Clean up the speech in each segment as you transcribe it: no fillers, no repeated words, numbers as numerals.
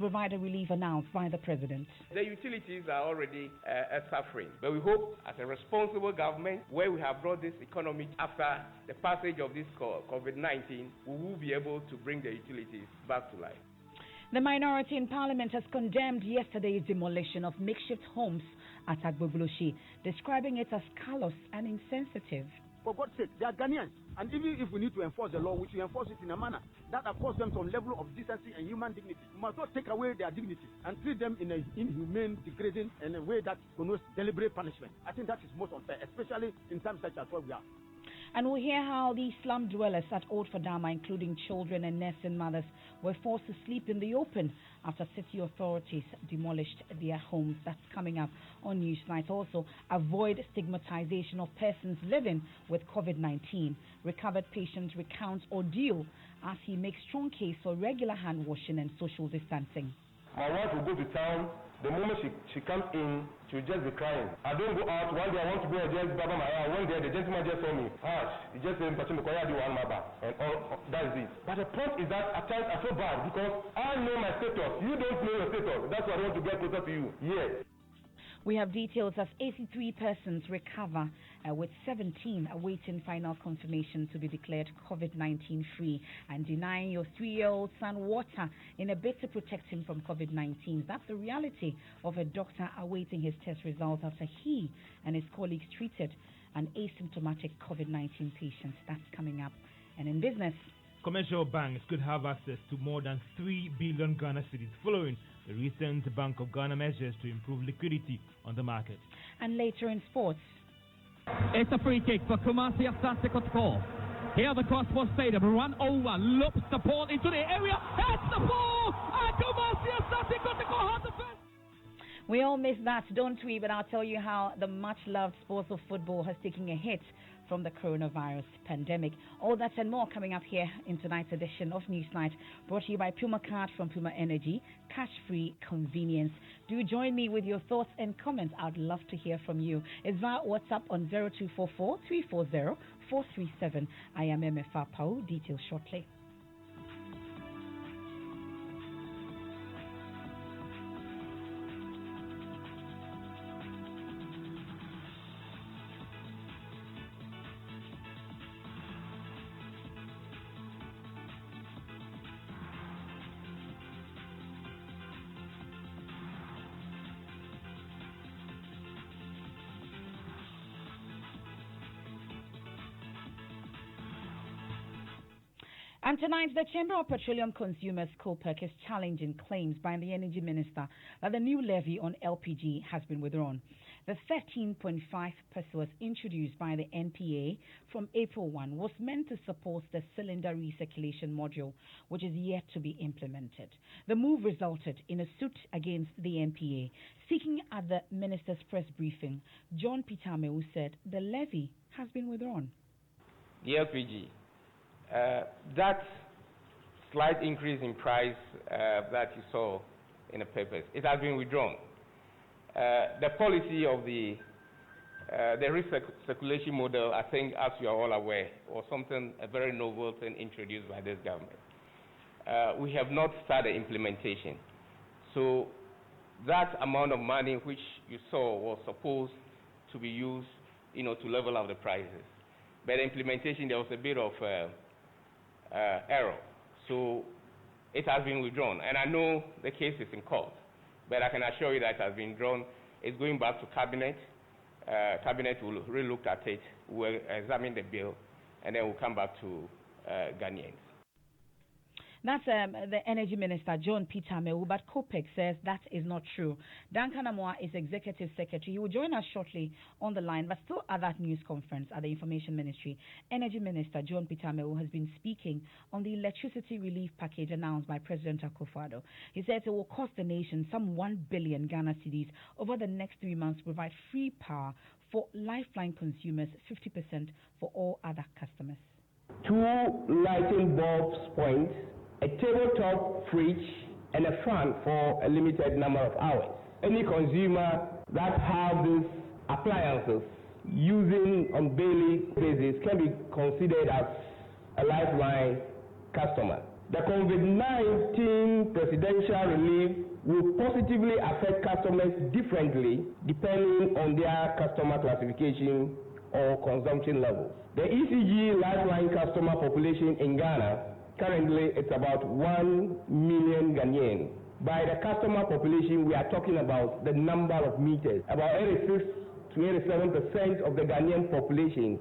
provide a relief announced by the president. The utilities are already suffering, but we hope as a responsible government, where we have brought this economy after the passage of this COVID-19, we will be able to bring the utilities back to life. The minority in parliament has condemned yesterday's demolition of makeshift homes at Agbobloshi, describing it as callous and insensitive. For God's sake, they are Ghanaians, and even if we need to enforce the law, we should enforce it in a manner that affords them some level of decency and human dignity. We must not take away their dignity and treat them in an inhumane, degrading, and a way that connotes deliberate punishment. I think that is most unfair, especially in times such as what we are. And we'll hear how the slum dwellers at Old Fadama, including children and nursing mothers, were forced to sleep in the open after city authorities demolished their homes. That's coming up on Newsnight. Also, avoid stigmatization of persons living with COVID-19. Recovered patients recounts ordeal as he makes strong case for regular hand washing and social distancing. My wife will go to town. The moment she comes in, she'll just be crying. I don't go out. One day I want to go and just baba my hair. One day the gentleman just saw me. He just said, and all that is it. But the point is that at times I feel bad because I know my status. You don't know your status. That's why I want to get closer to you. Yes. We have details as 83 persons recover, with 17 awaiting final confirmation to be declared COVID-19 free, and denying your 3-year-old son water in a bid to protect him from COVID-19. That's the reality of a doctor awaiting his test results after he and his colleagues treated an asymptomatic COVID-19 patient. That's coming up. And in business, commercial banks could have access to more than 3 billion Ghana cedis following the recent Bank of Ghana measures to improve liquidity on the market. And later in sports, it's a free kick for Kumasi Asante Kotoko. Here the cross was faded, run over, loops the ball into the area, hits the ball, and Kumasi Asante Kotoko has the first. We all miss that, don't we? But I'll tell you how the much-loved sports of football has taken a hit from the coronavirus pandemic. All that and more coming up here in tonight's edition of Newsnight, brought to you by Puma Card from Puma Energy, cash-free convenience. Do join me with your thoughts and comments. I'd love to hear from you. It's via WhatsApp on 0244 340 437. I am Emefa Apawu. Details shortly. And tonight, the Chamber of Petroleum Consumers, COPEC, is challenging claims by the Energy Minister that the new levy on LPG has been withdrawn. The 13.5 pesos introduced by the NPA from April 1 was meant to support the cylinder recirculation module, which is yet to be implemented. The move resulted in a suit against the NPA. Speaking at the minister's press briefing, John Peter Apawu said the levy has been withdrawn. The LPG. That slight increase in price that you saw in the papers, it has been withdrawn. The policy of the recirculation model, I think, as you are all aware, was something, a very novel thing introduced by this government. We have not started implementation. So that amount of money which you saw was supposed to be used, to level out the prices. But the implementation, there was a bit of error. So it has been withdrawn. And I know the case is in court, but I can assure you that it has been withdrawn. It's going back to Cabinet. Cabinet will relook at it, will examine the bill, and then we'll come back to Ghanaians. That's the Energy Minister, John Peter Apawu, but COPEC says that is not true. Duncan Amoah is Executive Secretary. He will join us shortly on the line, but still at that news conference at the Information Ministry, Energy Minister John Peter Apawu has been speaking on the electricity relief package announced by President Akufo-Addo. He said it will cost the nation some 1 billion Ghana cedis over the next 3 months to provide free power for lifeline consumers, 50% for all other customers. 2 lighting bulbs points, a tabletop fridge, and a fan for a limited number of hours. Any consumer that have these appliances using on daily basis can be considered as a lifeline customer. the COVID-19 presidential relief will positively affect customers differently depending on their customer classification or consumption levels. The ECG Lifeline customer population in Ghana, currently it's about 1 million Ghanaians. By the customer population, we are talking about the number of meters. About 86 to 87% of the Ghanaian population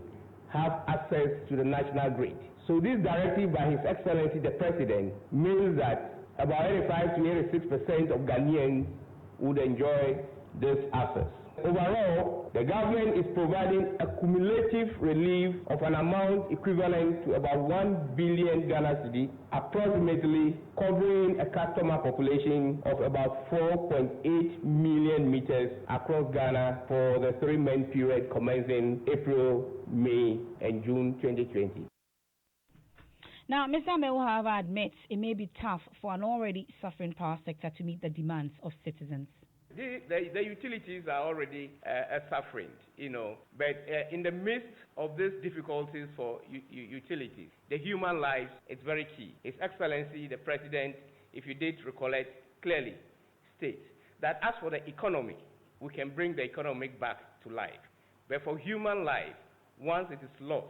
have access to the national grid. So this directive by His Excellency the President means that about 85 to 86% of Ghanaians would enjoy this access. Overall, the government is providing a cumulative relief of an amount equivalent to about 1 billion Ghana cedi, approximately covering a customer population of about 4.8 million meters across Ghana for the 3-month period commencing April, May, and June 2020. Now, Mr. Apawu, however, admits it may be tough for an already suffering power sector to meet the demands of citizens. The utilities are already suffering, but in the midst of these difficulties for utilities, the human life is very key. His Excellency, the President, if you did recollect, clearly states that as for the economy, we can bring the economy back to life. But for human life, once it is lost,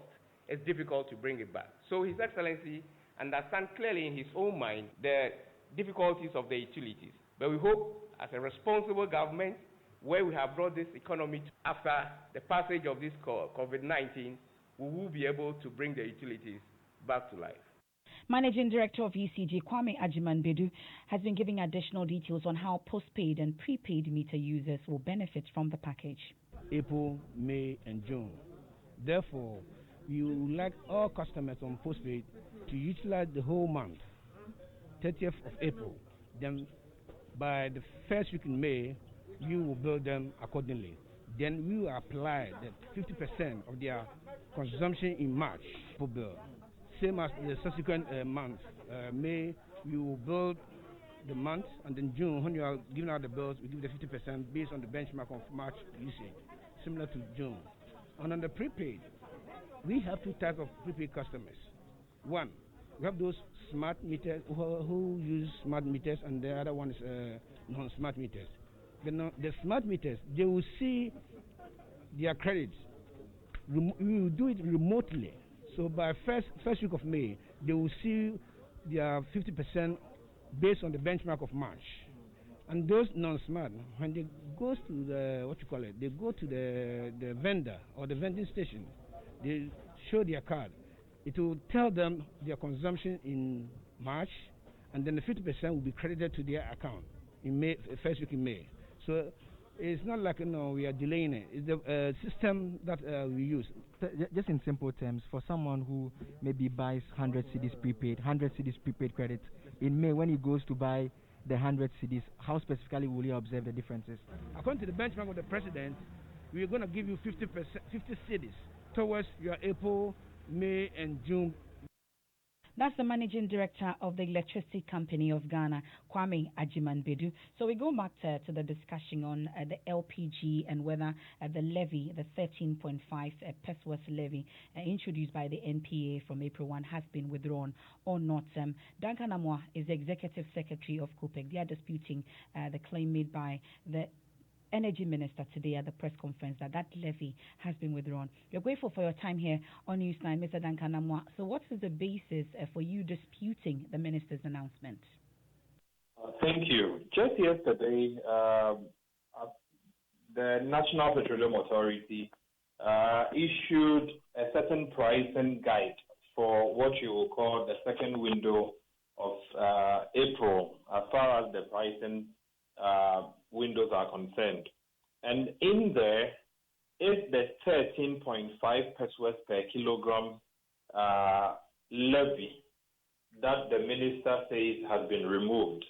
it's difficult to bring it back. So His Excellency understands clearly in his own mind the difficulties of the utilities. But we hope, as a responsible government, where we have brought this economy after the passage of this COVID-19, we will be able to bring the utilities back to life. Managing Director of ECG, Kwame Ajiman-Bedu, has been giving additional details on how postpaid and prepaid meter users will benefit from the package. April, May, and June. Therefore, we would like all customers on postpaid to utilize the whole month, 30th of April. Then by the first week in May, we will bill them accordingly. Then we will apply the 50% of their consumption in March for bill. Same as the subsequent month. May, we will bill the month, and then June, when you are giving out the bills, we give the 50% based on the benchmark of March usage, similar to June. And on the prepaid, we have two types of prepaid customers. One, we have those smart meters who use smart meters, and the other one is non-smart meters. The smart meters, they will see their credits. We will do it remotely. So by first week of May, they will see their 50% based on the benchmark of March. And those non-smart, when they go to they go to the vendor or the vending station, they show their card. It will tell them their consumption in March, and then the 50% will be credited to their account in May, first week in May. So it's not like we are delaying it. It's the system that we use. Just in simple terms, for someone who maybe buys 100 cedis prepaid, 100 cedis prepaid credits, in May when he goes to buy the 100 cedis, how specifically will he observe the differences? According to the benchmark of the President, we are going to give you 50 cedis towards your April, May, and June. That's the Managing Director of the Electricity Company of Ghana, Kwame Ajiman-Bedu. So we go back to the discussion on the LPG and whether the levy, the 13.5 pesos levy introduced by the NPA from April 1 has been withdrawn or not. Duncan Amoah is the Executive Secretary of COPEC. They are disputing the claim made by the Energy Minister today at the press conference that levy has been withdrawn. We're grateful for your time here on News 9, Mr. Duncan Amoah. So what is the basis for you disputing the Minister's announcement? Thank you. Just yesterday, the National Petroleum Authority issued a certain pricing guide for what you will call the second window of April, as far as the pricing windows are concerned. And in there is the 13.5 pesos per kilogram levy that the minister says has been removed.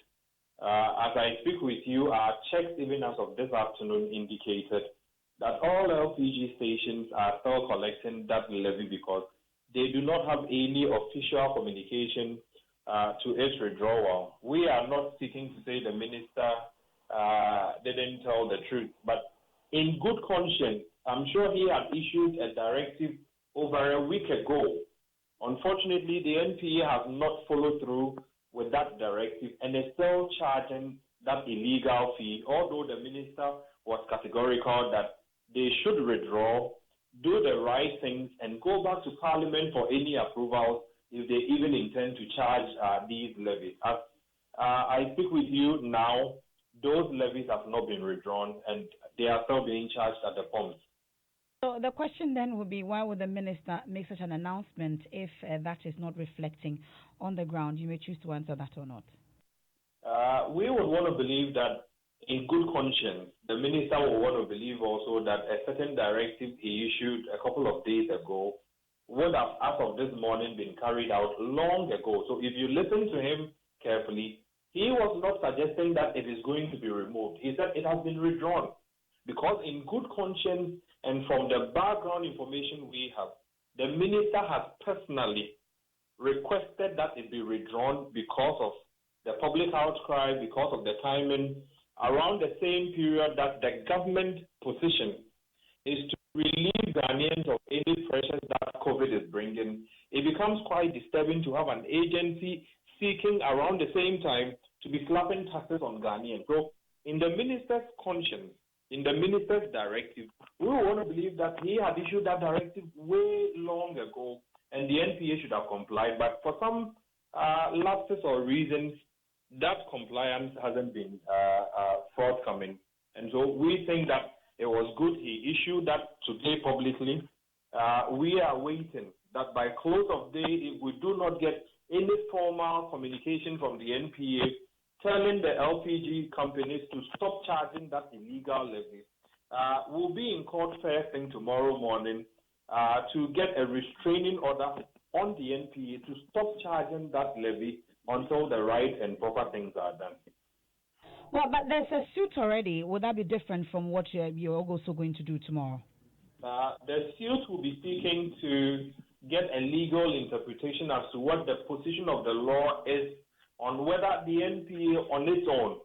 As I speak with you, our checks even as of this afternoon indicated that all LPG stations are still collecting that levy because they do not have any official communication to its withdrawal. We are not seeking to say the minister didn't tell the truth, but in good conscience, I'm sure he had issued a directive over a week ago Unfortunately, the NPA has not followed through with that directive and is still charging that illegal fee, although the minister was categorical that they should withdraw, do the right things, and go back to Parliament for any approvals if they even intend to charge these levies. As I speak with you now, those levies have not been withdrawn and they are still being charged at the pumps. So the question then would be, why would the minister make such an announcement if that is not reflecting on the ground? You may choose to answer that or not. We would want to believe that in good conscience, the minister will want to believe also that a certain directive he issued a couple of days ago would have, as of this morning, been carried out long ago. So if you listen to him carefully, he was not suggesting that it is going to be removed. He said it has been withdrawn. Because in good conscience and from the background information we have, the minister has personally requested that it be withdrawn because of the public outcry, because of the timing, around the same period that the government position is to relieve Ghanaians of any pressures that COVID is bringing. It becomes quite disturbing to have an agency seeking around the same time to be slapping taxes on Ghanaians. So in the minister's conscience, in the minister's directive, we want to believe that he had issued that directive way long ago and the NPA should have complied. But for some lapses or reasons, that compliance hasn't been forthcoming. And so we think that it was good he issued that today publicly. We are waiting that by close of day, if we do not get any formal communication from the NPA telling the LPG companies to stop charging that illegal levy, we'll be in court first thing tomorrow morning to get a restraining order on the NPA to stop charging that levy until the right and proper things are done. Well, but there's a suit already. Would that be different from what you're also going to do tomorrow? The suit will be seeking to get a legal interpretation as to what the position of the law is on whether the NPA on its own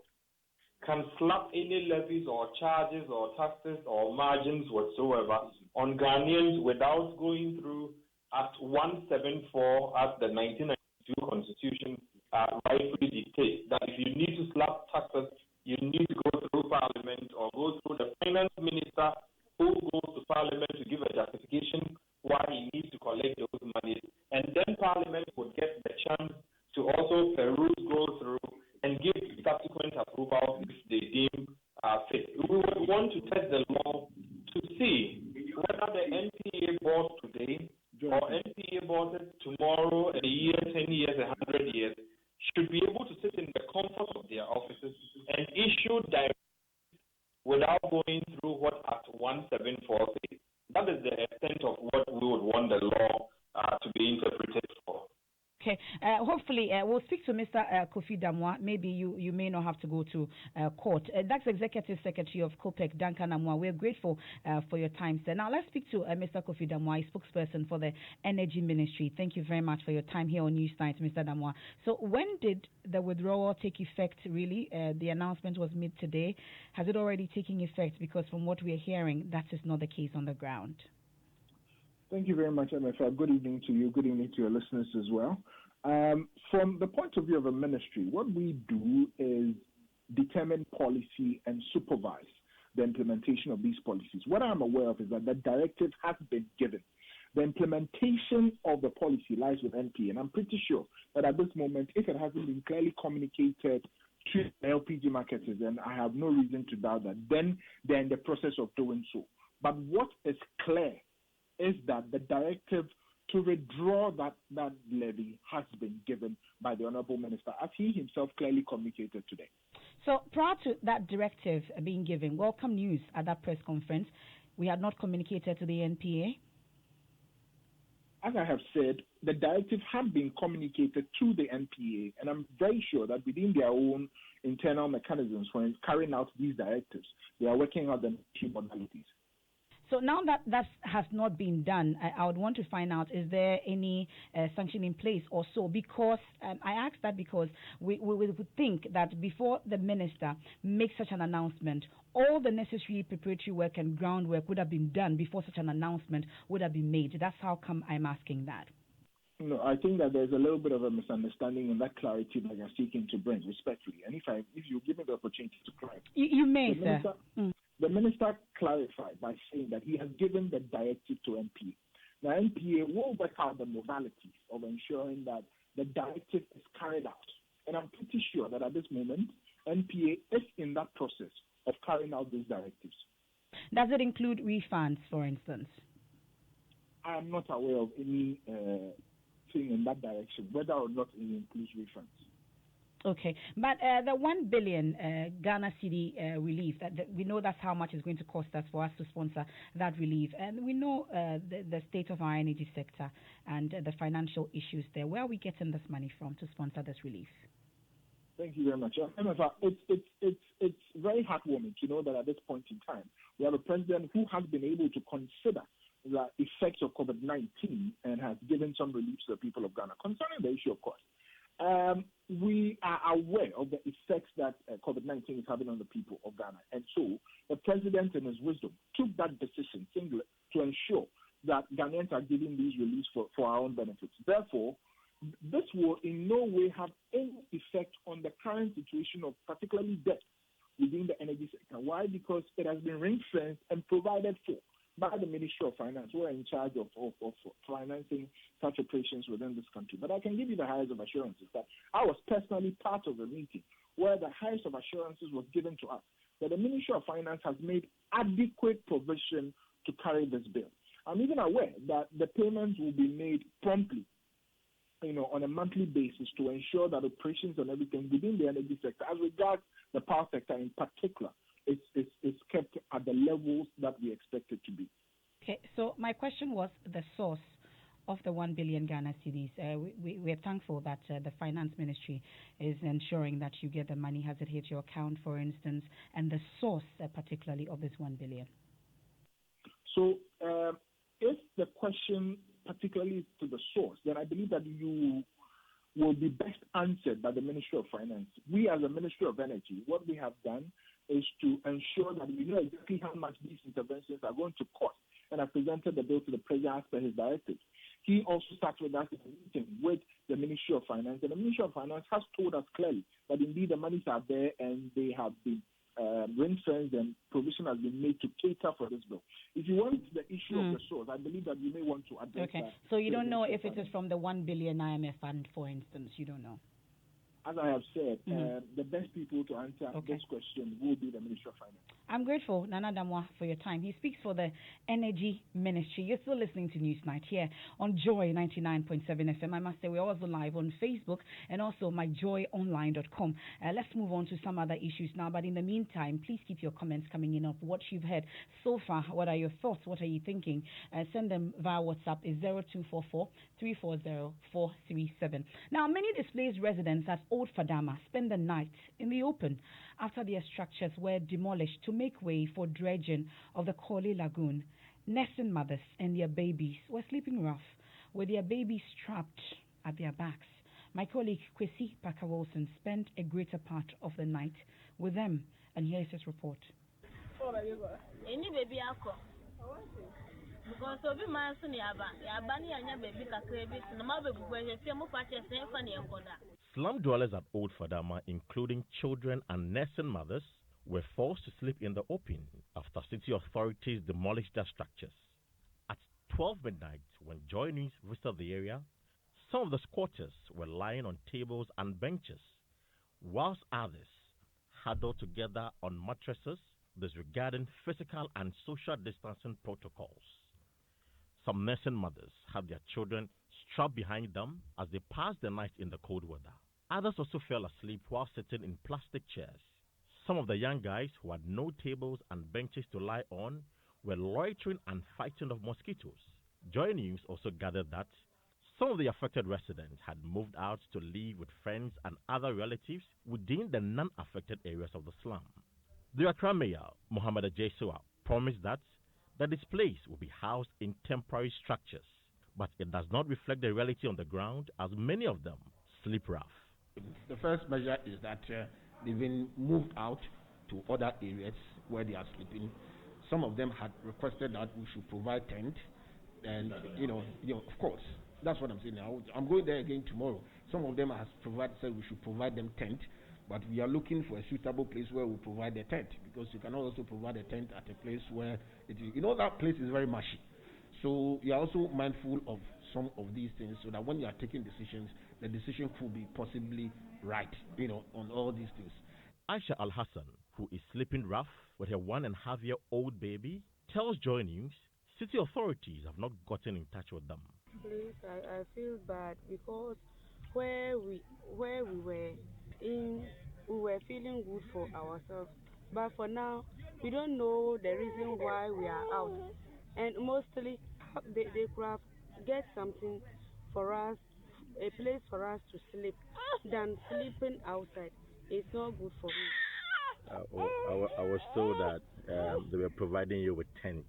can slap any levies or charges or taxes or margins whatsoever on Ghanaians without going through Act 174 as the 1992 Constitution rightfully dictates that if you need to slap taxes, you need to go through Parliament or go through the finance minister who goes to Parliament to give a justification why he needs to collect those monies. And then Parliament would get the chance to also peruse, go through, and give subsequent approval if they deem fit. We would want to test the law to see whether the NPA board today or NPA board tomorrow, a year, 10 years, 100 years, should be able to sit in the comfort of their offices and issue directives without going through what Act 174 says. That is the extent of what we would want the law to be interpreted for. Okay. Hopefully, we'll speak to Mr. Kofi Damwa. Maybe you may not have to go to court. That's Executive Secretary of COPEC, Duncan Amwa. We're grateful for your time, sir. Now, let's speak to Mr. Kofi Damwa, spokesperson for the Energy Ministry. Thank you very much for your time here on Newsnight, Mr. Damwa. So when did the withdrawal take effect, really? The announcement was made today. Has it already taken effect? Because from what we're hearing, that is not the case on the ground. Thank you very much, Emefa. Good evening to you. Good evening to your listeners as well. From the point of view of a ministry, what we do is determine policy and supervise the implementation of these policies. What I'm aware of is that the directive has been given. The implementation of the policy lies with NPA, and I'm pretty sure that at this moment, if it hasn't been clearly communicated to the LPG marketers, then I have no reason to doubt that then they're in the process of doing so. But what is clear is that the directive to withdraw that levy has been given by the Honourable Minister, as he himself clearly communicated today. So prior to that directive being given, welcome news at that press conference. We had not communicated to the NPA. As I have said, the directive had been communicated to the NPA, and I'm very sure that within their own internal mechanisms for carrying out these directives, they are working out the modalities. So now that has not been done, I would want to find out, is there any sanction in place or so? Because I ask that because we would think that before the minister makes such an announcement, all the necessary preparatory work and groundwork would have been done before such an announcement would have been made. That's how come I'm asking that. No, I think that there's a little bit of a misunderstanding in that clarity that you're seeking to bring, respectfully. And if you give me the opportunity to clarify, you may, sir. The minister clarified by saying that he has given the directive to NPA. Now, NPA will work out the modalities of ensuring that the directive is carried out. And I'm pretty sure that at this moment, NPA is in that process of carrying out these directives. Does it include refunds, for instance? I am not aware of any thing in that direction, whether or not it includes refunds. Okay, but the 1 billion Ghana cedi relief, that we know that's how much it's going to cost us for us to sponsor that relief. And we know the state of our energy sector and the financial issues there. Where are we getting this money from to sponsor this relief? Thank you very much. Emefa, it's very heartwarming to know that at this point in time, we have a president who has been able to consider the effects of COVID-19 and has given some relief to the people of Ghana. Concerning the issue of cost, we are aware of the effects that COVID-19 is having on the people of Ghana. And so the president, in his wisdom, took that decision to ensure that Ghanaians are getting these reliefs for our own benefits. Therefore, this will in no way have any effect on the current situation of particularly debt within the energy sector. Why? Because it has been ring-fenced and provided for by the Ministry of Finance, who are in charge of financing such operations within this country. But I can give you the highest of assurances that I was personally part of a meeting where the highest of assurances was given to us that the Ministry of Finance has made adequate provision to carry this bill. I'm even aware that the payments will be made promptly, on a monthly basis to ensure that operations and everything within the energy sector, as regards the power sector in particular, is kept at the levels that we expect it to be. Okay, so my question was the source of the 1 billion Ghana cedis. We're thankful that the finance ministry is ensuring that you get the money. Has it hit your account, for instance, and the source particularly of this 1 billion? So if the question particularly to the source, then I believe that you will be best answered by the Ministry of Finance. We as a Ministry of Energy, what we have done is to ensure that we know exactly how much these interventions are going to cost, and I presented the bill to the President as per his directive. He also sat with us in a meeting with the Ministry of Finance, and the Ministry of Finance has told us clearly that indeed the monies are there and they have been ring-fenced and provision has been made to cater for this bill. If you want the issue of the source, I believe that you may want to address that. Okay, so you don't know if it is from the 1 billion IMF fund, for instance. You don't know. As I have said, the best people to answer this question will be the Ministry of Finance. I'm grateful, Nana Damwa, for your time. He speaks for the Energy Ministry. You're still listening to Newsnight here on Joy 99.7 FM. I must say we're also live on Facebook and also myjoyonline.com. Let's move on to some other issues now. But in the meantime, please keep your comments coming in of what you've heard so far. What are your thoughts? What are you thinking? Send them via WhatsApp. It's 0244 340 437. Now, many displaced residents at Old Fadama spend the night in the open after their structures were demolished to make way for dredging of the Korle Lagoon. Nursing mothers and their babies were sleeping rough with their babies strapped at their backs. My colleague Kwesi Parker-Wilson spent a greater part of the night with them, and here's his report. Slum dwellers at Old Fadama, including children and nursing mothers, were forced to sleep in the open after city authorities demolished their structures. At 12 midnight, when Joy News visited the area, some of the squatters were lying on tables and benches, whilst others huddled together on mattresses, disregarding physical and social distancing protocols. Some nursing mothers had their children strapped behind them as they passed the night in the cold weather. Others also fell asleep while sitting in plastic chairs. Some of the young guys who had no tables and benches to lie on were loitering and fighting off mosquitoes. Joy News also gathered that some of the affected residents had moved out to live with friends and other relatives within the non-affected areas of the slum. The Accra Mayor, Mohamed Ajesua, promised that the displaced will be housed in temporary structures, but it does not reflect the reality on the ground as many of them sleep rough. The first measure is that they've been moved out to other areas where they are sleeping. Some of them had requested that we should provide tent, and of course, That's what I'm saying. I'm going there again tomorrow. Some of them have said we should provide them tent, but we are looking for a suitable place where we provide a tent, because you cannot also provide a tent at a place where that place is very mushy. So you are also mindful of some of these things, so that when you are taking decisions, the decision could be possibly right, on all these things. Aisha Al-Hassan, who is sleeping rough with her 1.5-year-old baby, tells Joy News city authorities have not gotten in touch with them. Please, I feel bad because where we were in, we were feeling good for ourselves. But for now, we don't know the reason why we are out. And mostly, they could have get something for us, a place for us to sleep, than sleeping outside. It's not good for me. I was told that they were providing you with tents.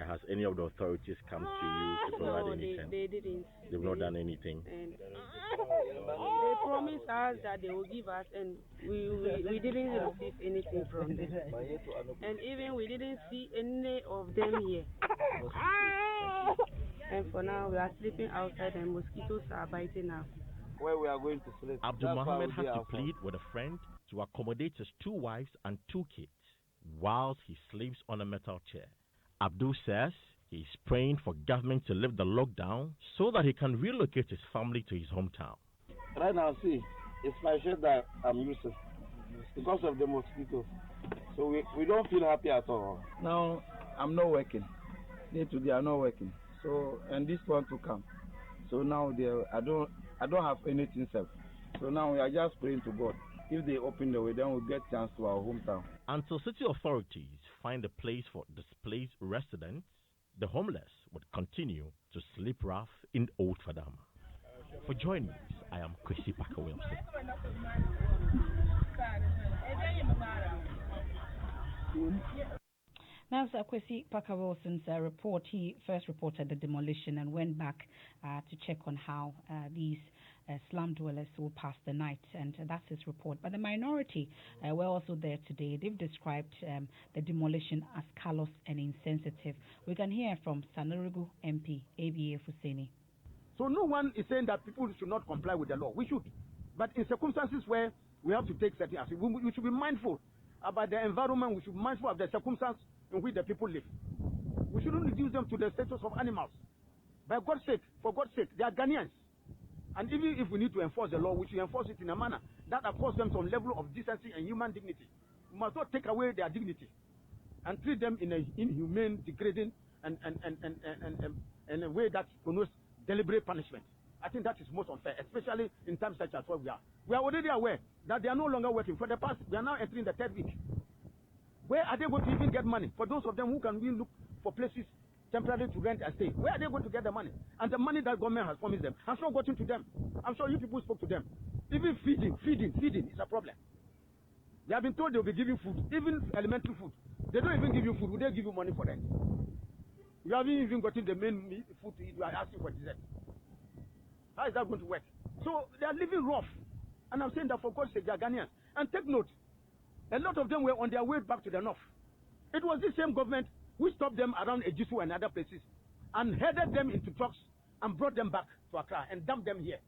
Has any of the authorities come to you to provide any tents? They didn't. They've not done anything. And they promised us that they will give us, and we didn't receive anything from them. And even we didn't see any of them here. And for now, we are sleeping outside, and mosquitoes are biting us. Where we are going to sleep. Abdul Mohammed has to plead with a friend to accommodate his 2 wives and 2 kids whilst he sleeps on a metal chair. Abdul says he is praying for government to lift the lockdown so that he can relocate his family to his hometown. Right now, see, it's my shirt that I'm using because of the mosquitoes. So we don't feel happy at all. Now, I'm not working. They are not working. So, and this one to come. So now I don't have anything left. So now we are just praying to God. If they open the way, then we'll get chance to our hometown. Until city authorities find a place for displaced residents, the homeless would continue to sleep rough in Old Fadama. For Joy News, I am Kwesi Parker Wilson. Now, Sir Kwesi Parker Wilson's report, he first reported the demolition and went back to check on how these slum dwellers will pass the night, and that's his report. But the minority were also there today. They've described the demolition as callous and insensitive. We can hear from Sanurigu MP, ABA Fuseni. So no one is saying that people should not comply with the law. We should. But in circumstances where we have to take certain actions, we should be mindful about the environment. We should be mindful of the circumstance in which the people live. We shouldn't reduce them to the status of animals. By God's sake, for God's sake, they are Ghanaians. And even if we need to enforce the law, we should enforce it in a manner that affords them some level of decency and human dignity. We must not take away their dignity and treat them in an inhumane, degrading, and a way that connotes deliberate punishment. I think that is most unfair, especially in times such as what we are. We are already aware that they are no longer working. For the past, we are now entering the 3rd week. Where are they going to even get money? For those of them who can really look for places temporarily to rent and stay, where are they going to get the money? And the money that government has promised them has not gotten to them. I'm sure you people spoke to them. Even feeding is a problem. They have been told they'll be giving food, even elementary food. They don't even give you food. Would they give you money for that? You haven't even gotten the main food to eat. You are asking for dessert. How is that going to work? So they are living rough. And I'm saying that for God's sake, they are Ghanaians. And take note, a lot of them were on their way back to the north. It was this same government who stopped them around Ejisu and other places and headed them into trucks and brought them back to Accra and dumped them here.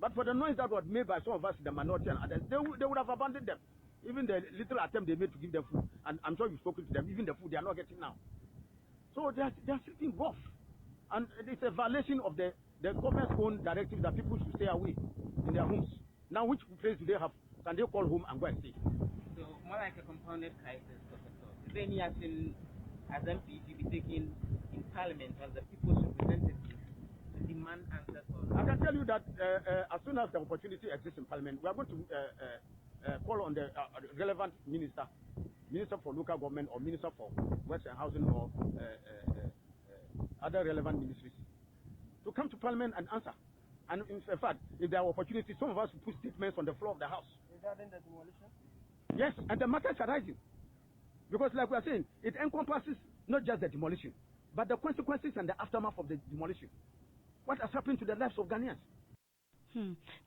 But for the noise that was made by some of us, the minority and others, they would have abandoned them. Even the little attempt they made to give them food, and I'm sure you've spoken to them, even the food they are not getting now. So they are sitting rough. And it's a violation of the government's own directive that people should stay away in their homes. Now, which place do they have? Can they call home and go and stay? So, more like a compounded crisis, Professor. Is there any action as MPs to be taken in Parliament as the people's representatives to demand answers? I can tell you that as soon as the opportunity exists in Parliament, we are going to call on the relevant minister for local government or minister for works and housing or other relevant ministries to come to Parliament and answer. And in fact, if there are opportunities, some of us will put statements on the floor of the House. Regarding the demolition? Yes, and the matter is arising. Because like we are saying, it encompasses not just the demolition, but the consequences and the aftermath of the demolition. What has happened to the lives of Ghanaians?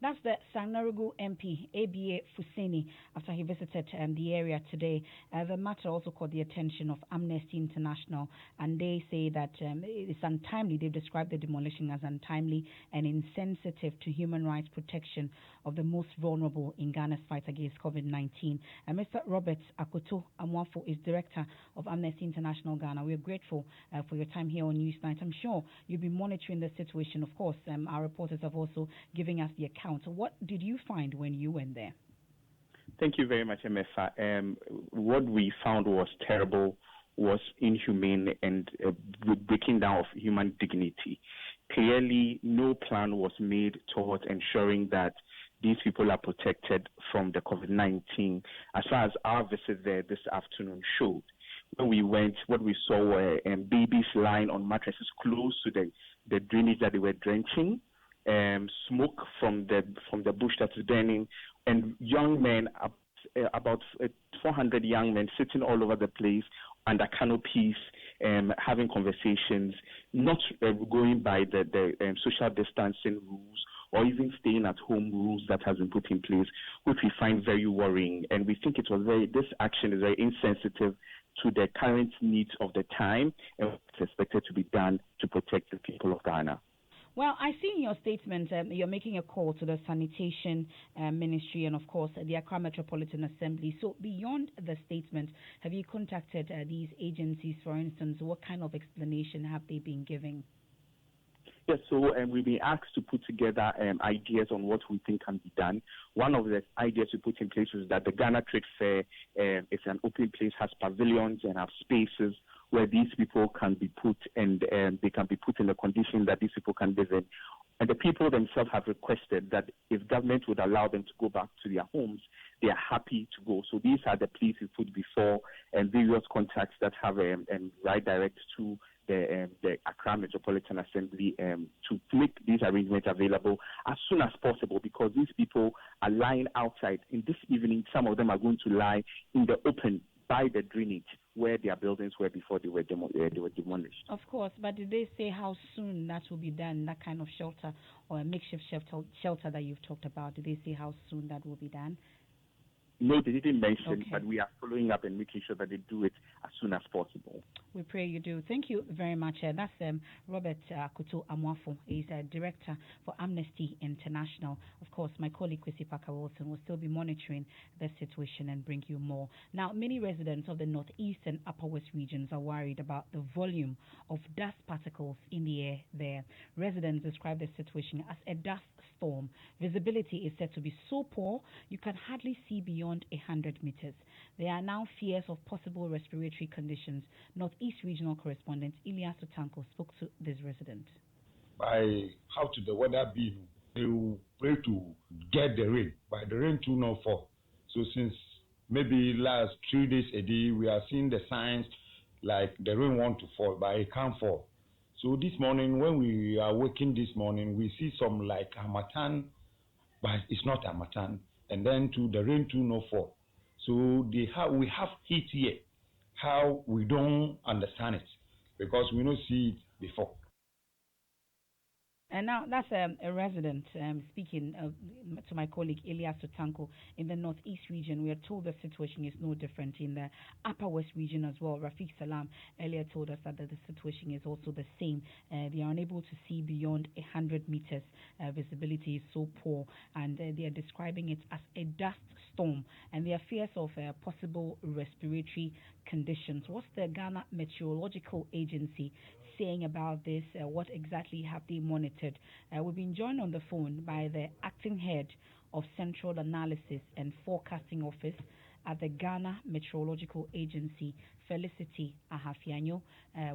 That's the Sanarugu MP, ABA Fuseni, after he visited the area today. The matter also caught the attention of Amnesty International, and they say that it's untimely. They've described the demolition as untimely and insensitive to human rights protection of the most vulnerable in Ghana's fight against COVID-19. Mr. Robert Akoto Amwafo is Director of Amnesty International Ghana. We are grateful for your time here on Newsnight. I'm sure you'll be monitoring the situation. Of course, our reporters have also given us the account. What did you find when you went there? Thank you very much, Emefa. What we found was terrible, was inhumane, and breaking down of human dignity. Clearly, no plan was made towards ensuring that these people are protected from the COVID-19. As far as our visit there this afternoon showed, when we went, what we saw were babies lying on mattresses close to the drainage that they were drenching, smoke from the bush that is burning, and young men, about 400 young men sitting all over the place under canopies, having conversations, not going by the social distancing rules or even staying at home rules that has been put in place, which we find very worrying. And we think this action is very insensitive to the current needs of the time and what's expected to be done to protect the people of Ghana. Well, I see in your statement you're making a call to the Sanitation Ministry and, of course, the Accra Metropolitan Assembly. So beyond the statement, have you contacted these agencies, for instance? What kind of explanation have they been giving? Yes, so we've been asked to put together ideas on what we think can be done. One of the ideas we put in place is that the Ghana Trade Fair is an open place, has pavilions and have spaces where these people can be put, and they can be put in the condition that these people can live in. And the people themselves have requested that if government would allow them to go back to their homes, they are happy to go. So these are the places put before and various contacts that have right direct to the Accra Metropolitan Assembly to make these arrangements available as soon as possible, because these people are lying outside. In this evening, some of them are going to lie in the open by the drainage where their buildings were before they were demolished. Of course, but did they say how soon that will be done, that kind of shelter or a makeshift shelter that you've talked about? Did they say how soon that will be done? No, they didn't mention, but we are following up and making sure that they do it as soon as possible. We pray you do. Thank you very much. That's Robert Kutu Amwafo. He's a director for Amnesty International. Of course, my colleague Kwesi Parker-Wilson will still be monitoring the situation and bring you more. Now, many residents of the Northeast and Upper West regions are worried about the volume of dust particles in the air there. Residents describe the situation as a dust storm. Visibility is said to be so poor you can hardly see beyond 100 meters. There are now fears of possible respiratory conditions. Northeast Regional Correspondent Elias Otanko spoke to this resident. By how to the weather be, they will pray to get the rain. By the rain too not fall. So since maybe last 3 days a day, we are seeing the signs like the rain want to fall, but it can't fall. So this morning, when we are waking this morning, we see some like harmattan, but it's not harmattan. And then to the rain too no fall. So we have heat here. How we don't understand it because we don't see it before. And now that's a resident speaking to my colleague Elias Otanko in the Northeast region. We are told the situation is no different in the Upper West region as well. Rafiq Salam earlier told us that the situation is also the same. They are unable to see beyond 100 meters. Visibility is so poor, and they are describing it as a dust storm, and there are fears of possible respiratory conditions. What's the Ghana Meteorological Agency saying about this? What exactly have they monitored? We've been joined on the phone by the acting head of Central Analysis and Forecasting Office at the Ghana Meteorological Agency, Felicity Ahafianyo.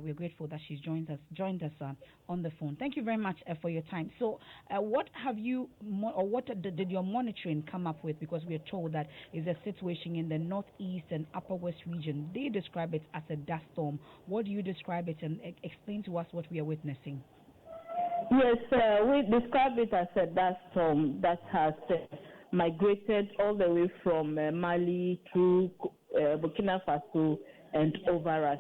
We're grateful that she's joined us on the phone. Thank you very much for your time. So what have you, or what did your monitoring come up with? Because we are told that is a situation in the Northeast and Upper West region. They describe it as a dust storm. What do you describe it, and explain to us what we are witnessing? Yes, we describe it as a dust storm that has migrated all the way from Mali through Burkina Faso and over us.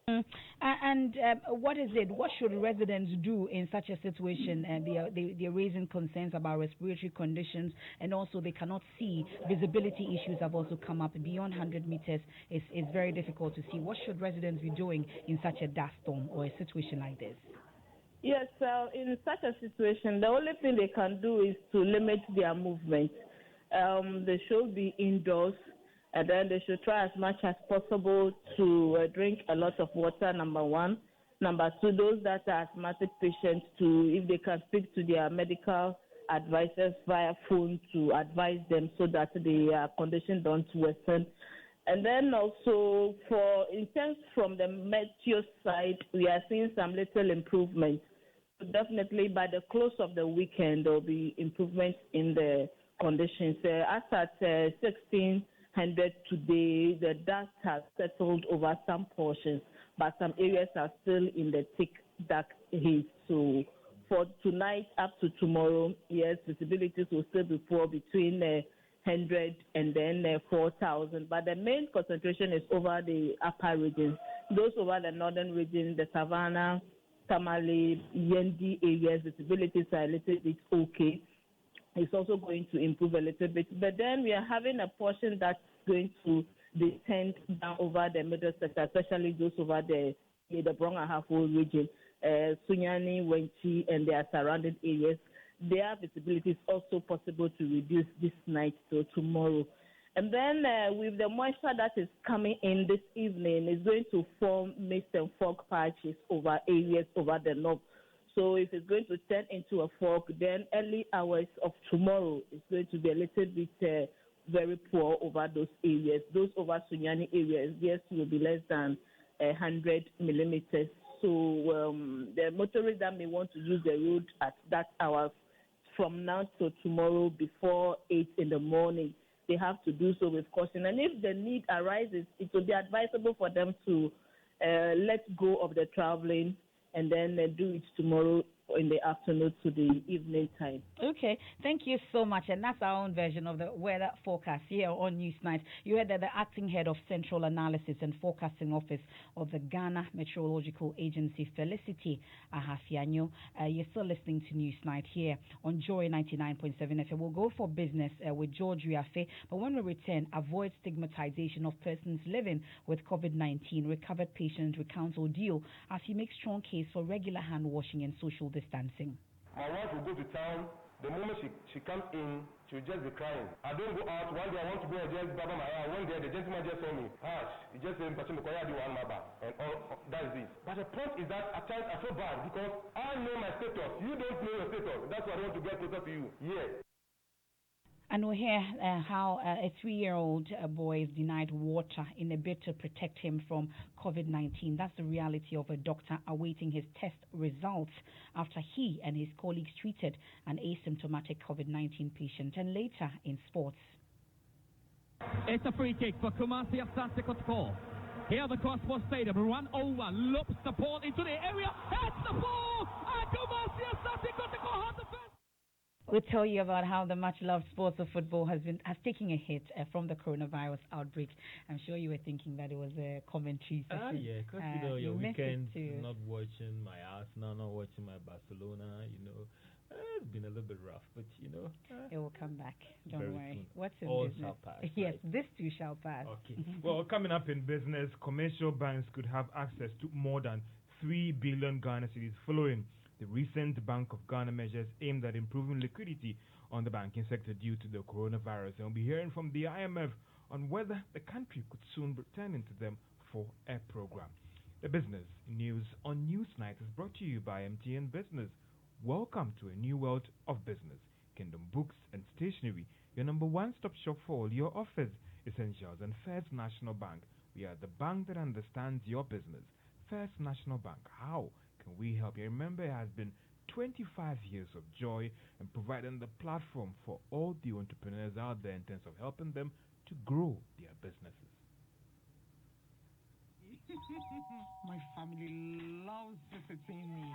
And what is it? What should residents do in such a situation? They're raising concerns about respiratory conditions, and also they cannot see. Visibility issues have also come up. Beyond 100 meters, it's very difficult to see. What should residents be doing in such a dust storm or a situation like this? Yes, in such a situation, the only thing they can do is to limit their movement. They should be indoors. And then they should try as much as possible to drink a lot of water, number one. Number two, those that are asthmatic patients, if they can speak to their medical advisors via phone to advise them so that the condition don't worsen. And then also, in terms from the meteo side, we are seeing some little improvement. So definitely by the close of the weekend, there will be improvement in the conditions. As at 1600 today, the dust has settled over some portions, but some areas are still in the thick, dark haze. So for tonight up to tomorrow, yes, visibility will still be poor between 100 and then 4,000. But the main concentration is over the upper regions. Those over the northern region, the Savannah, Tamale, Yendi areas, visibilities are a little bit okay. It's also going to improve a little bit. But then we are having a portion that's going to descend down over the middle sector, especially those over the Brong-Ahafo region, Sunyani, Wenchi, and their surrounding areas. Their visibility is also possible to reduce this night to tomorrow. And then with the moisture that is coming in this evening, it's going to form mist and fog patches over areas over the north. So if it's going to turn into a fog, then early hours of tomorrow is going to be a little bit very poor over those areas. Those over Sunyani areas, yes, will be less than 100 millimeters. So the motorists that may want to use the road at that hour from now to tomorrow before 8 in the morning, they have to do so with caution. And if the need arises, it will be advisable for them to let go of the traveling and then do it tomorrow in the afternoon to the evening time. Okay, thank you so much. And that's our own version of the weather forecast here on Newsnight. You heard that the acting head of Central Analysis and Forecasting Office of the Ghana Meteorological Agency, Felicity Ahafianyo. You're still listening to Newsnight here on Joy 99.7 FM. We'll go for business with George Riafe, but when we return, avoid stigmatization of persons living with COVID-19. Recovered patients recount ordeal as he makes strong case for regular hand washing and social distancing. My wife will go to town. The moment she comes in, she'll just be crying. I don't go out. One day I want to go and just baba my hair. One day the gentleman just saw me. He just said, and all that is it. But the point is that at times I feel bad because I know my status. You don't know your status. That's why I want to get closer to you. Yeah. And we'll hear how a 3-year-old boy is denied water in a bid to protect him from COVID-19. That's the reality of a doctor awaiting his test results after he and his colleagues treated an asymptomatic COVID-19 patient. And later in sports. It's a free kick for Kumasi Asante Kotoko. Here the cross was played, run over, loops the ball into the area, hits the ball, and Kumasi Asante Kotoko has the first. We'll tell you about how the much-loved sports of football has taken a hit from the coronavirus outbreak. I'm sure you were thinking that it was a commentary session. Yeah, because your weekend not watching my Arsenal, not watching my Barcelona, it's been a little bit rough, but it will come back. Don't worry. Soon. What's in All business? shall pass. Yes, right? This too shall pass. Okay. Well, coming up in business, commercial banks could have access to more than 3 billion Ghana cedis following the recent Bank of Ghana measures aimed at improving liquidity on the banking sector due to the coronavirus. And we'll be hearing from the IMF on whether the country could soon return into them for a program. The business news on Newsnight is brought to you by MTN Business. Welcome to a new world of business. Kingdom Books and Stationery, your number one-stop shop for all your office essentials. And First National Bank, we are the bank that understands your business. First National Bank, how can we help you? Remember, it has been 25 years of joy and providing the platform for all the entrepreneurs out there in terms of helping them to grow their businesses. My family loves visiting me.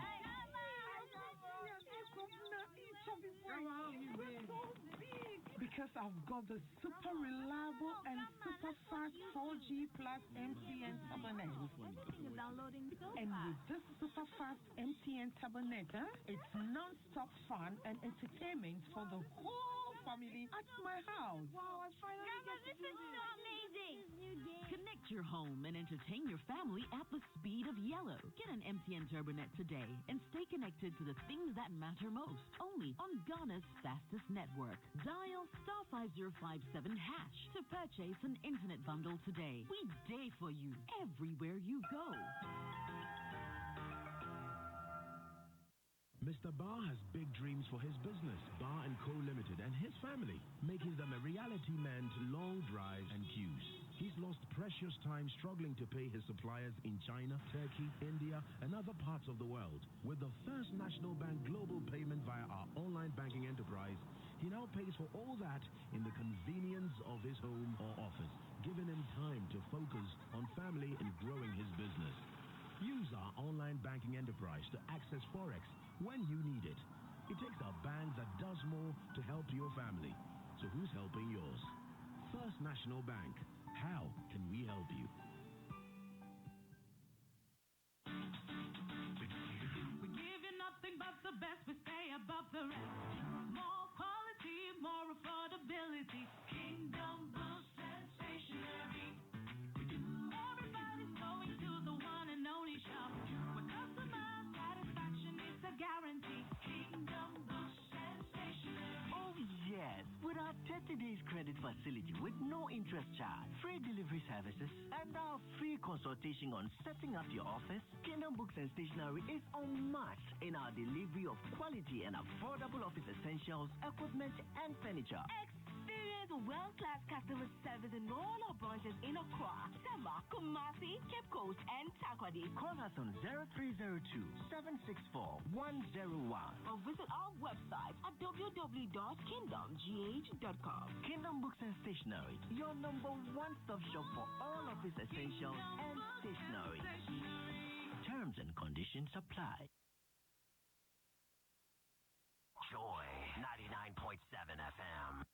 Because I've got the super reliable and super fast 4G plus MTN internet. And with this super fast MTN Tabernet, it's non-stop fun and entertainment for the whole family at my house. Wow, I finally this is so amazing! Connect your home and entertain your family at the speed of yellow. Get an MTN Turbonet today and stay connected to the things that matter most. Only on Ghana's fastest network. Dial *5057# to purchase an internet bundle today. We day for you everywhere you go. Mr. Barr has big dreams for his business, Barr & Co. Limited, and his family, making them a reality man to long drives and queues. He's lost precious time struggling to pay his suppliers in China, Turkey, India, and other parts of the world. With the First National Bank global payment via our online banking enterprise, he now pays for all that in the convenience of his home or office, giving him time to focus on family and growing his business. Use our online banking enterprise to access Forex when you need it. It takes a bank that does more to help your family. So who's helping yours? First National Bank. How can we help you? We give you nothing but the best. We stay above the rest. More quality, more affordability. Kingdom Boost and Stationery. Everybody's going to the one and only shop. With customer satisfaction is a guarantee. Kingdom Boost and Stationery. Oh yes, with our 30 days credit facility with no interest charge, free delivery services, and our free consultation on setting up your office, Kingdom Books and Stationery is unmatched in our delivery of quality and affordable office essentials, equipment, and furniture. Experience world-class customer service in all our branches in Accra, Tema, Kumasi, Cape Coast, and Takoradi. Call us on 0302-764-101 or visit our website at www.kingdomgh.com. Kingdom Books and Stationery, your number one-stop shop for all office essentials and stationery. Terms and conditions apply. Joy 99.7 FM.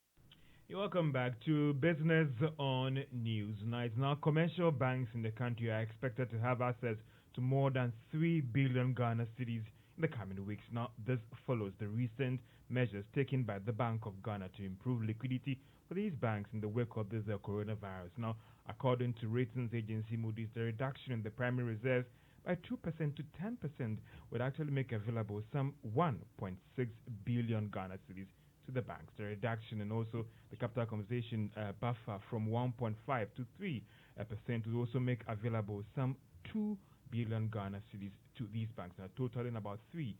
You're welcome back to Business on Newsnight. Now, commercial banks in the country are expected to have access to more than 3 billion Ghana cedis in the coming weeks. Now, this follows the recent measures taken by the Bank of Ghana to improve liquidity for these banks in the wake of this coronavirus. Now, according to ratings agency Moody's, the reduction in the primary reserves by 2% to 10% would actually make available some 1.6 billion Ghana cedis to the banks. The reduction and also the capital compensation buffer from 1.5 to 3% will also make available some 2 billion Ghana cedis to these banks, now totaling about 3.6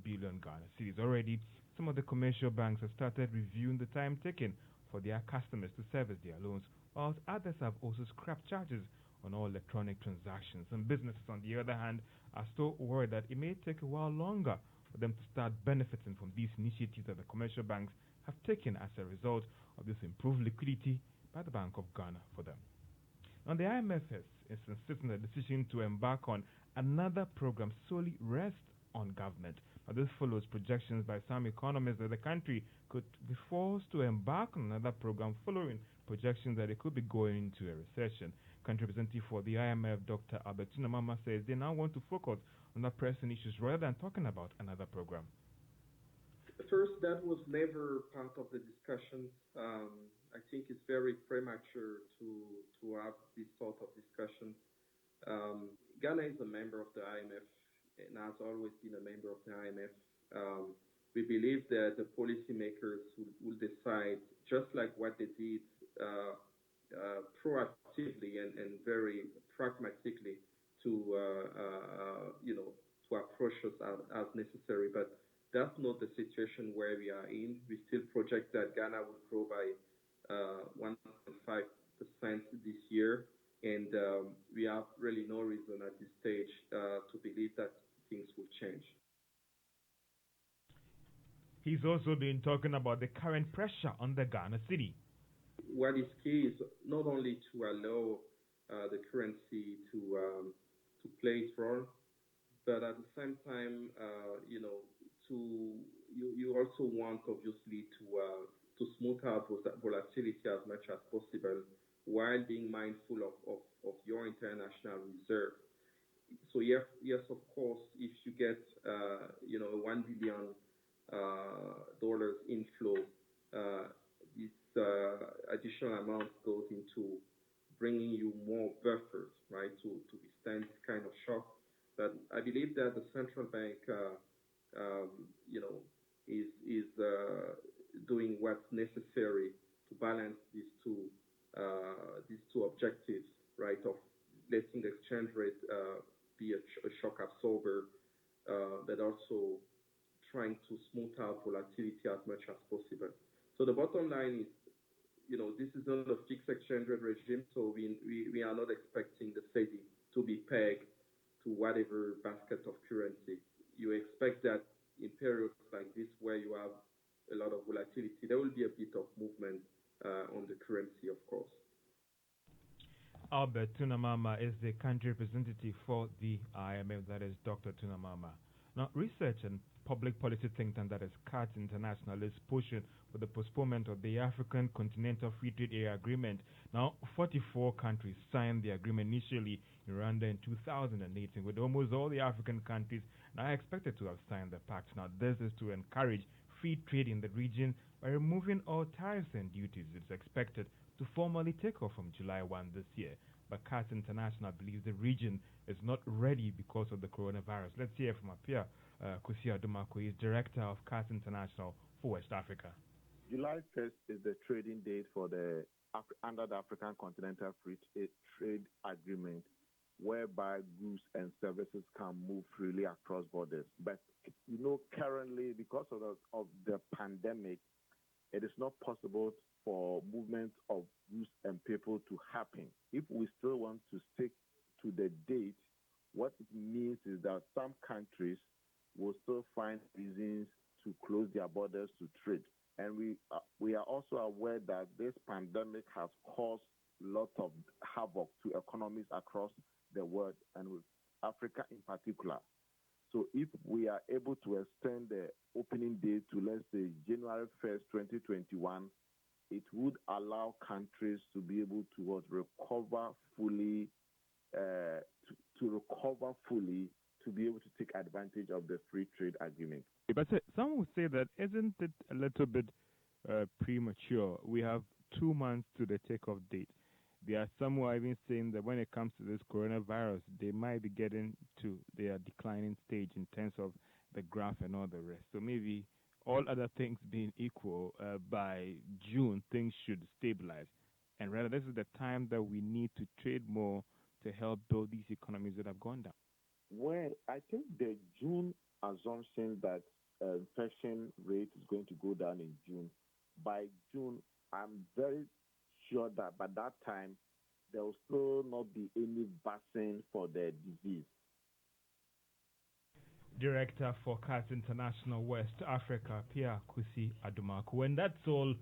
billion Ghana cedis. Already, some of the commercial banks have started reviewing the time taken for their customers to service their loans, whilst others have also scrapped charges on all electronic transactions. And businesses, on the other hand, are still worried that it may take a while longer for them to start benefiting from these initiatives that the commercial banks have taken as a result of this improved liquidity by the Bank of Ghana for them. Now, the IMF is insisting the decision to embark on another program solely rests on government. Now, this follows projections by some economists that the country could be forced to embark on another program following projections that it could be going into a recession. Country representative for the IMF, Dr. Albertina Mama, says they now want to focus on the pressing issues rather than talking about another program. First, that was never part of the discussions. I think it's very premature to have this sort of discussion. Ghana is a member of the IMF and has always been a member of the IMF. We believe that the policymakers will decide, just like what they did proactively and very pragmatically to approach us as necessary. But that's not the situation where we are in. We still project that Ghana will grow by 1.5% this year, and we have really no reason at this stage to believe that things will change. He's also been talking about the current pressure on the Ghana cedi. What is key is not only to allow the currency to play its role, but at the same time, you also want obviously to smooth out volatility as much as possible, while being mindful of your international reserve. so yes, of course, if you get $1 billion dollars inflow, this additional amount goes into bringing you more buffers, right, to withstand this kind of shock. But I believe that the central bank, is doing what's necessary to balance these two objectives, right, of letting the exchange rate be a shock absorber, but also trying to smooth out volatility as much as possible. So the bottom line is, this is not a fixed exchange rate regime, so we are not expecting the SEDI to be pegged to whatever basket of currency. You expect that in periods like this where you have a lot of volatility, there will be a bit of movement on the currency, of course. Albert Tunamama is the country representative for the IMF, that is Dr. Tunamama. Now, research and public policy think tank, that is CAT International, is pushing for the postponement of the African Continental Free Trade Area Agreement. Now, 44 countries signed the agreement initially in Rwanda in 2018, with almost all the African countries now expected to have signed the pact. Now, this is to encourage free trade in the region by removing all tariffs and duties. It's expected to formally take off from July 1 this year. But CAT International believes the region is not ready because of the coronavirus. Let's hear from Apia Kusi Adumako, is director of CAT International for West Africa. July 1st is the trading date for the under the African Continental Free Trade Agreement, whereby goods and services can move freely across borders. But currently, because of the pandemic, it is not possible for movement of goods and people to happen. If we still want to stick to the date, what it means is that some countries will still find reasons to close their borders to trade. And we are also aware that this pandemic has caused lots of havoc to economies across the world, and with Africa in particular. So if we are able to extend the opening date to, let's say, January 1st, 2021, it would allow countries to be able to recover fully, to be able to take advantage of the free trade agreement. But some would say that isn't it a little bit premature? We have 2 months to the takeoff date. There are some who are even saying that when it comes to this coronavirus, they might be getting to their declining stage in terms of the graph and all the rest. So maybe all other things being equal, by June, things should stabilize. And rather, this is the time that we need to trade more to help build these economies that have gone down. Well, I think the June assumption that infection rate is going to go down in June, by June, I'm very sure that by that time, there will still not be any vaccine for the disease. Director for CAT International West Africa, Pia Kusi Adumaku. And that's all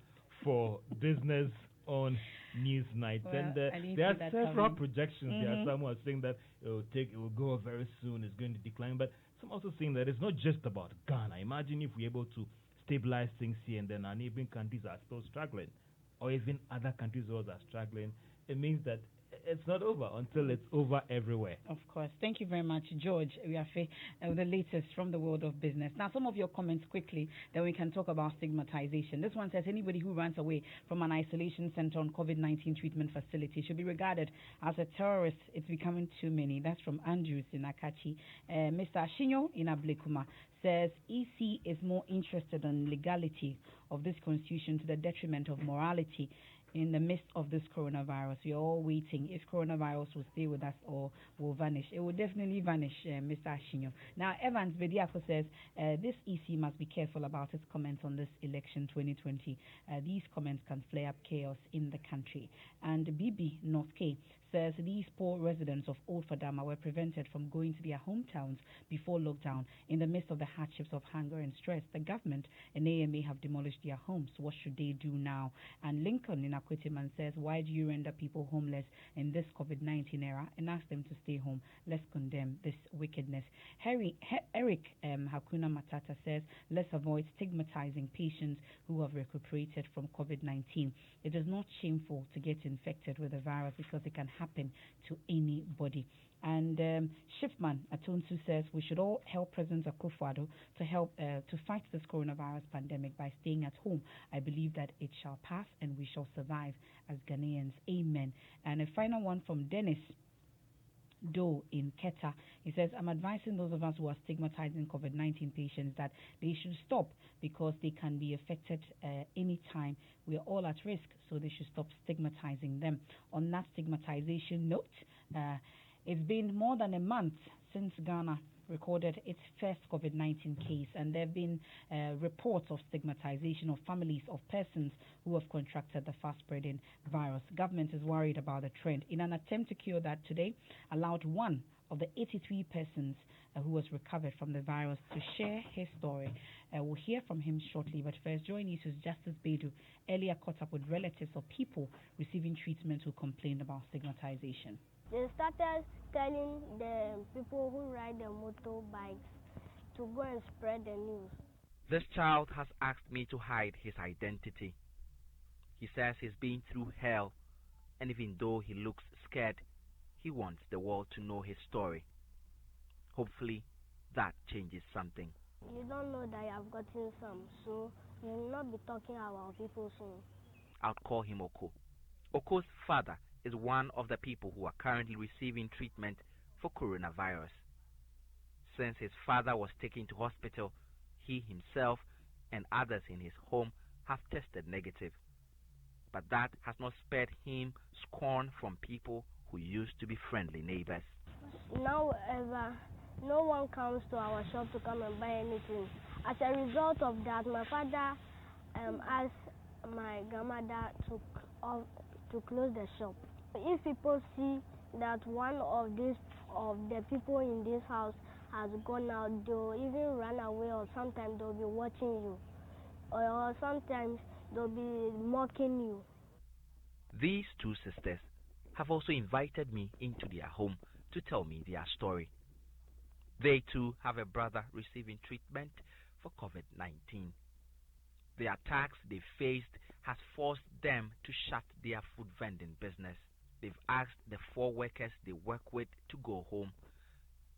for Business on Newsnight. Well, and there are several projections. There are some who are saying that it will go up very soon, it's going to decline. But some also saying that it's not just about Ghana. Imagine if we're able to stabilize things here and then our neighboring countries are still struggling, or even other countries also are struggling. It means that it's not over until it's over everywhere. Of course. Thank you very much, George. We are the latest from the world of business. Now, some of your comments quickly, then we can talk about stigmatization. This one says anybody who runs away from an isolation center on COVID-19 treatment facility should be regarded as a terrorist. It's becoming too many. That's from Andrews in Akachi. Mr. Ashinyo in Ablekuma says EC is more interested in legality of this constitution to the detriment of morality in the midst of this coronavirus. We are all waiting if coronavirus will stay with us or will vanish. It will definitely vanish, Mr. Ashinyo. Now, Evans Bediako says this EC must be careful about its comments on this election 2020. These comments can flare up chaos in the country. And Bibi North K says these poor residents of Old Fadama were prevented from going to their hometowns before lockdown in the midst of the hardships of hunger and stress. The government and AMA have demolished their homes. What should they do now? And Lincoln in Akwetiman says, why do you render people homeless in this COVID-19 era and ask them to stay home? Let's condemn this wickedness. Eric Hakuna Matata says, let's avoid stigmatizing patients who have recuperated from COVID-19. It is not shameful to get infected with the virus because it can happen to anybody. And Shiftman Atunsu says we should all help President Akufo-Addo to help to fight this coronavirus pandemic by staying at home. I believe that it shall pass and we shall survive as Ghanaians. Amen. And a final one from Dennis Doe in Keta. He says, I'm advising those of us who are stigmatizing COVID-19 patients that they should stop because they can be affected anytime. We are all at risk, so they should stop stigmatizing them. On that stigmatization note, it's been more than a month since Ghana recorded its first COVID-19 case, and there have been reports of stigmatization of families of persons who have contracted the fast-spreading virus. Government is worried about the trend. In an attempt to cure that today, allowed one of the 83 persons who has recovered from the virus to share his story. We'll hear from him shortly, but first, joining us is Justice Bedu. Earlier caught up with relatives of people receiving treatment who complained about stigmatization. They started telling the people who ride the motorbikes to go and spread the news. This child has asked me to hide his identity. He says he's been through hell, and even though he looks scared, he wants the world to know his story. Hopefully, that changes something. You don't know that you have gotten some, so you will not be talking about people soon. I'll call him Oko. Oko's father is one of the people who are currently receiving treatment for coronavirus. Since his father was taken to hospital, he himself and others in his home have tested negative. But that has not spared him scorn from people who used to be friendly neighbors. Now, no one comes to our shop to come and buy anything. As a result of that, my father asked my grandmother to close the shop. If people see that one of the people in this house has gone out, they'll even run away, or sometimes they'll be watching you, or sometimes they'll be mocking you. These two sisters have also invited me into their home to tell me their story. They too have a brother receiving treatment for COVID-19. The attacks they faced has forced them to shut their food vending business. They've asked the 4 workers they work with to go home,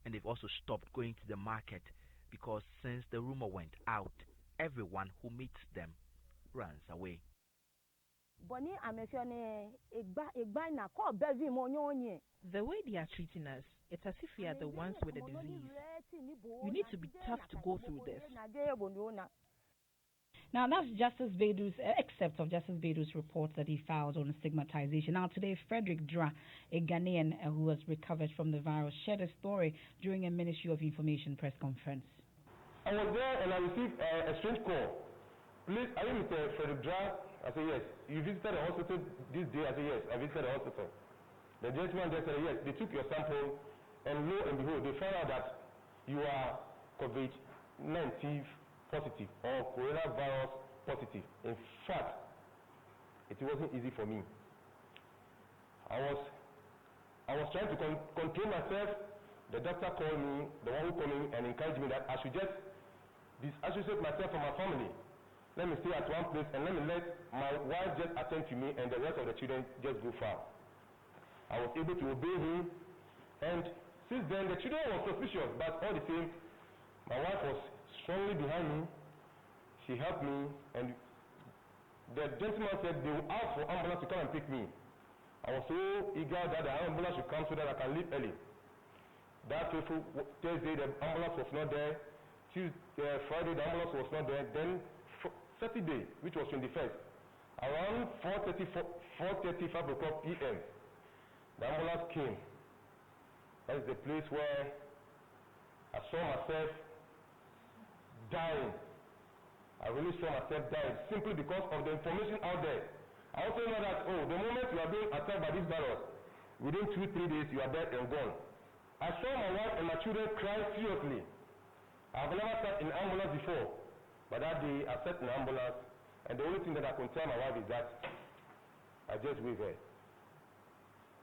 and they've also stopped going to the market because since the rumor went out, everyone who meets them runs away. The way they are treating us, it's as if we are the ones with the disease. You need to be tough to go through this. Now, that's Justice Bedu's excerpt of Justice Bedu's report that he filed on stigmatization. Now, today, Frederick Dra, a Ghanaian who has recovered from the virus, shared a story during a Ministry of Information press conference. I was there and I received a strange call. Please, are you Mr. Frederick Dra? I said, yes. You visited the hospital this day? I said, yes, I visited the hospital. The gentleman there said, yes, they took your sample, and lo and behold, they found out that you are COVID-19 positive or coronavirus positive. In fact, it wasn't easy for me. I was trying to control myself. The doctor called me, the one who called me, and encouraged me that I should just disassociate myself from my family. Let me stay at one place and let me let my wife just attend to me and the rest of the children just go far. I was able to obey him, and since then the children were suspicious, but all the same, my wife was strongly behind me. She helped me, and the gentleman said they will ask for ambulance to come and pick me. I was so eager that the ambulance should come so that I can leave early. That fateful Thursday, the ambulance was not there. Friday, the ambulance was not there. Then Saturday, which was 21st, around 4:35 o'clock p.m., the ambulance came. That is the place where I saw myself dying. I really saw myself dying simply because of the information out there. I also know that, the moment you are being attacked by this virus, within 2-3 days you are dead and gone. I saw my wife and my children cry seriously. I have never sat in an ambulance before, but that day I sat in an ambulance, and the only thing that I could tell my wife is that I just wave her.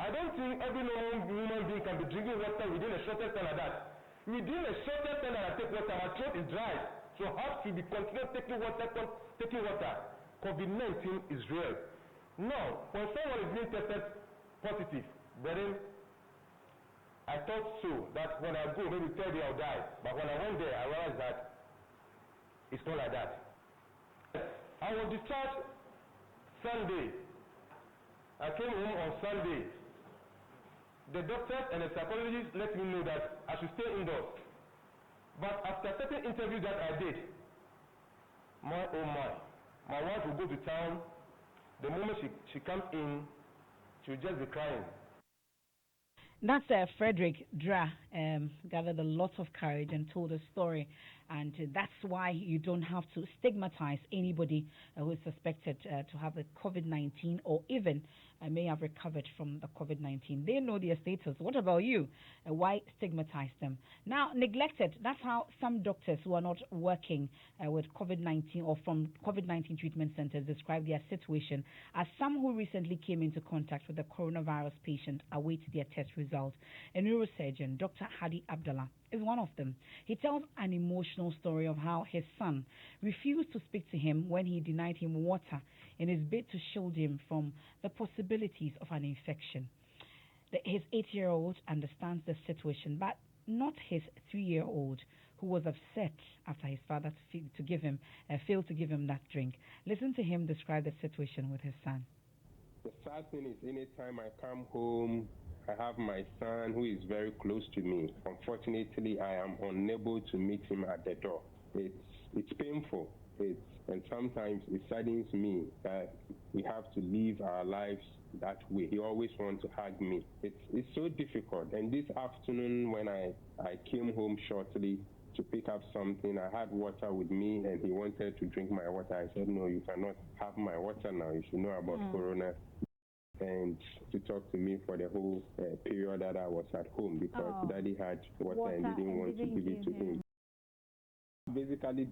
I don't think every normal human being can be drinking water within a shorter time like that. Within a shorter time that I take water, my throat is dry. So how to be continuing taking water. COVID-19 is real. Now, when someone is being tested positive, then I thought so that when I go, maybe 3 days I'll die. But when I went there, I realized that it's not like that. I was discharged Sunday. I came home on Sunday. The doctors and the psychologists let me know that I should stay indoors. But after certain interviews that I did, my wife will go to town. The moment she comes in, she'll just be crying. That's Frederick Dra gathered a lot of courage and told a story, and that's why you don't have to stigmatize anybody who is suspected to have the COVID-19 or even may have recovered from the COVID-19. They know their status. What about you? Why stigmatize them? Now, neglected, that's how some doctors who are not working with COVID-19 or from COVID-19 treatment centers describe their situation as some who recently came into contact with a coronavirus patient await their test results. A neurosurgeon, Dr. Hadi Abdallah, is one of them. He tells an emotional story of how his son refused to speak to him when he denied him water in his bid to shield him from the possibilities of an infection. His 8-year-old understands the situation, but not his 3-year-old, who was upset after his father failed to give him that drink. Listen to him describe the situation with his son. The sad thing is, anytime I come home, I have my son who is very close to me. Unfortunately, I am unable to meet him at the door. It's painful. And sometimes it saddens me that we have to live our lives that way. He always wants to hug me. It's so difficult. And this afternoon when I came home shortly to pick up something, I had water with me and he wanted to drink my water. I said, no, you cannot have my water now. You should know about Corona. And to talk to me for the whole period that I was at home because Daddy had water and didn't want to give it to him. Basically,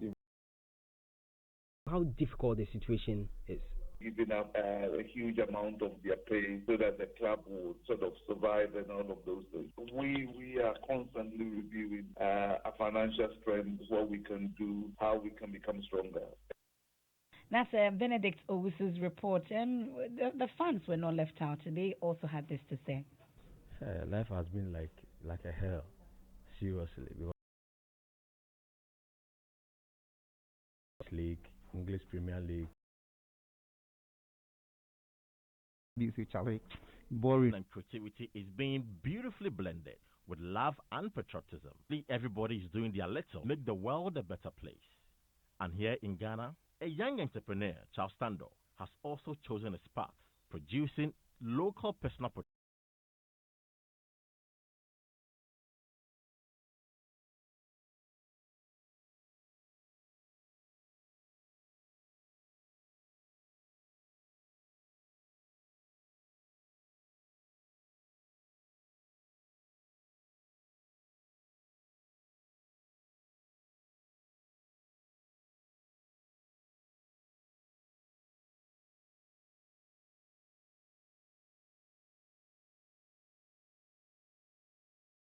how difficult the situation is. Giving up a huge amount of their pay so that the club will sort of survive and all of those things. We are constantly reviewing our financial strength, what we can do, how we can become stronger. That's Benedict Owusu's report. The fans were not left out. They also had this to say. Life has been like a hell, seriously. League, English Premier League. Boring and creativity is being beautifully blended with love and patriotism. Everybody is doing their little, make the world a better place. And here in Ghana, a young entrepreneur, Charles Stando, has also chosen his path, producing local personal protection.